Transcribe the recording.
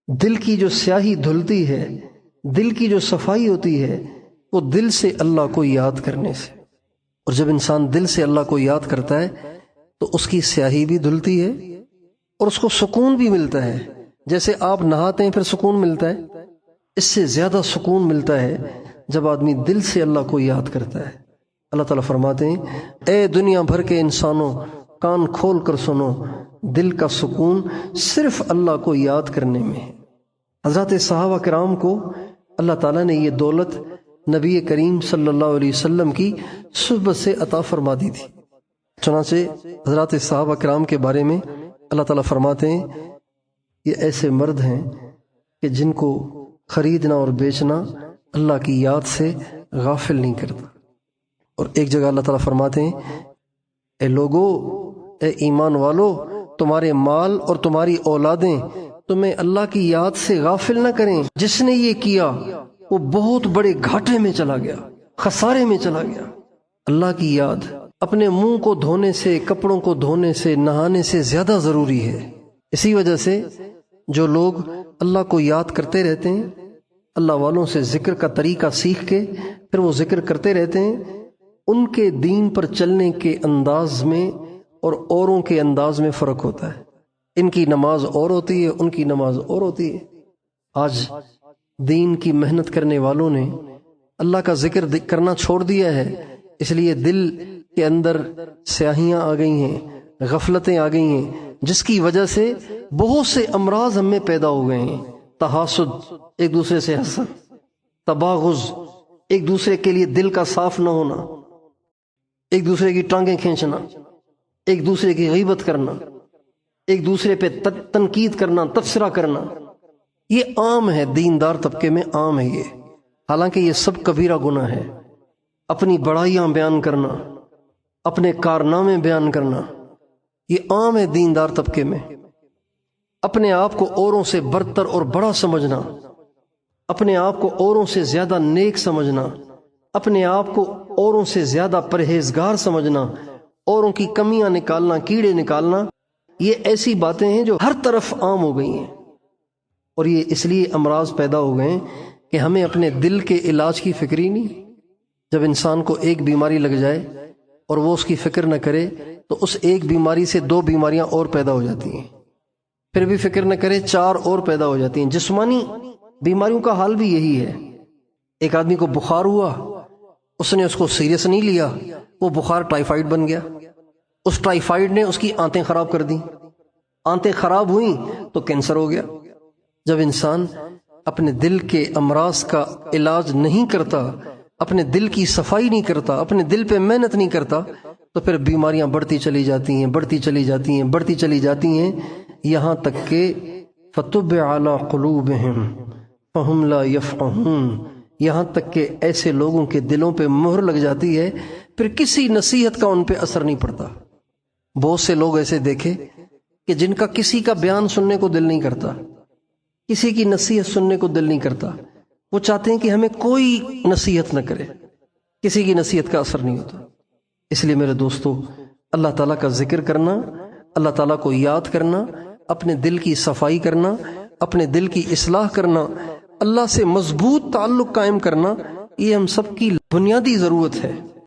دل کی جو سیاہی دھلتی ہے، دل کی جو صفائی ہوتی ہے، وہ دل سے اللہ کو یاد کرنے سے۔ اور جب انسان دل سے اللہ کو یاد کرتا ہے تو اس کی سیاہی بھی دھلتی ہے اور اس کو سکون بھی ملتا ہے۔ جیسے آپ نہاتے ہیں پھر سکون ملتا ہے، اس سے زیادہ سکون ملتا ہے جب آدمی دل سے اللہ کو یاد کرتا ہے۔ اللہ تعالیٰ فرماتے ہیں، اے دنیا بھر کے انسانوں، کان کھول کر سنو، دل کا سکون صرف اللہ کو یاد کرنے میں ہے۔ حضرات صحابہ کرام کو اللہ تعالیٰ نے یہ دولت نبی کریم صلی اللہ علیہ وسلم کی صحبت سے عطا فرما دی تھی۔ چنانچہ حضرات صحابہ کرام کے بارے میں اللہ تعالیٰ فرماتے ہیں، یہ ایسے مرد ہیں کہ جن کو خریدنا اور بیچنا اللہ کی یاد سے غافل نہیں کرتا۔ اور ایک جگہ اللہ تعالیٰ فرماتے ہیں، اے لوگو، اے ایمان والو، تمہارے مال اور تمہاری اولادیں تمہیں اللہ کی یاد سے غافل نہ کریں۔ جس نے یہ کیا وہ بہت بڑے گھاٹے میں چلا گیا، خسارے میں چلا گیا۔ اللہ کی یاد اپنے منہ کو دھونے سے، کپڑوں کو دھونے سے، نہانے سے زیادہ ضروری ہے۔ اسی وجہ سے جو لوگ اللہ کو یاد کرتے رہتے ہیں، اللہ والوں سے ذکر کا طریقہ سیکھ کے پھر وہ ذکر کرتے رہتے ہیں، ان کے دین پر چلنے کے انداز میں اور اوروں کے انداز میں فرق ہوتا ہے۔ ان کی نماز اور ہوتی ہے، ان کی نماز اور ہوتی ہے۔ آج دین کی محنت کرنے والوں نے اللہ کا ذکر کرنا چھوڑ دیا ہے، اس لیے دل کے اندر سیاہیاں آ گئی ہیں، غفلتیں آ گئی ہیں، جس کی وجہ سے بہت سے امراض ہم میں پیدا ہو گئے ہیں۔ تحاسد، ایک دوسرے سے حسد، تباغض، ایک دوسرے کے لیے دل کا صاف نہ ہونا، ایک دوسرے کی ٹانگیں کھینچنا، ایک دوسرے کی غیبت کرنا، ایک دوسرے پہ تنقید کرنا، تبصرہ کرنا، یہ عام ہے، دیندار طبقے میں عام ہے یہ۔ حالانکہ یہ سب کبیرہ گناہ ہے۔ اپنی بڑائیاں بیان کرنا، اپنے کارنامے بیان کرنا، یہ عام ہے دیندار طبقے میں۔ اپنے آپ کو اوروں سے برتر اور بڑا سمجھنا، اپنے آپ کو اوروں سے زیادہ نیک سمجھنا، اپنے آپ کو اوروں سے زیادہ پرہیزگار سمجھنا، اوروں کی کمیاں نکالنا، کیڑے نکالنا، یہ ایسی باتیں ہیں جو ہر طرف عام ہو گئی ہیں۔ اور یہ اس لیے امراض پیدا ہو گئے ہیں کہ ہمیں اپنے دل کے علاج کی فکر ہی نہیں۔ جب انسان کو ایک بیماری لگ جائے اور وہ اس کی فکر نہ کرے تو اس ایک بیماری سے 2 بیماریاں اور پیدا ہو جاتی ہیں، پھر بھی فکر نہ کرے 4 اور پیدا ہو جاتی ہیں۔ جسمانی بیماریوں کا حال بھی یہی ہے۔ ایک آدمی کو بخار ہوا، اس نے اس کو سیریس نہیں لیا، وہ بخار ٹائیفائیڈ بن گیا۔ اس ٹائیفائیڈ نے اس کی آنتیں خراب کر دیں، آنتیں خراب ہوئیں تو کینسر ہو گیا۔ جب انسان اپنے دل کے امراض کا علاج نہیں کرتا، اپنے دل کی صفائی نہیں کرتا، اپنے دل پہ محنت نہیں کرتا، تو پھر بیماریاں بڑھتی چلی جاتی ہیں، بڑھتی چلی جاتی ہیں، بڑھتی چلی جاتی ہیں، یہاں تک کہ فَطُبِعَ عَلَىٰ قُلُوبِهِمْ فَهُمْ لَا يَفْقَهُونَ، یہاں تک کہ ایسے لوگوں کے دلوں پہ مہر لگ جاتی ہے، پھر کسی نصیحت کا ان پہ اثر نہیں پڑتا۔ بہت سے لوگ ایسے دیکھے کہ جن کا کسی کا بیان سننے کو دل نہیں کرتا، کسی کی نصیحت سننے کو دل نہیں کرتا، وہ چاہتے ہیں کہ ہمیں کوئی نصیحت نہ کرے، کسی کی نصیحت کا اثر نہیں ہوتا۔ اس لیے میرے دوستو، اللہ تعالیٰ کا ذکر کرنا، اللہ تعالیٰ کو یاد کرنا، اپنے دل کی صفائی کرنا، اپنے دل کی اصلاح کرنا، اللہ سے مضبوط تعلق قائم کرنا، یہ ہم سب کی بنیادی ضرورت ہے۔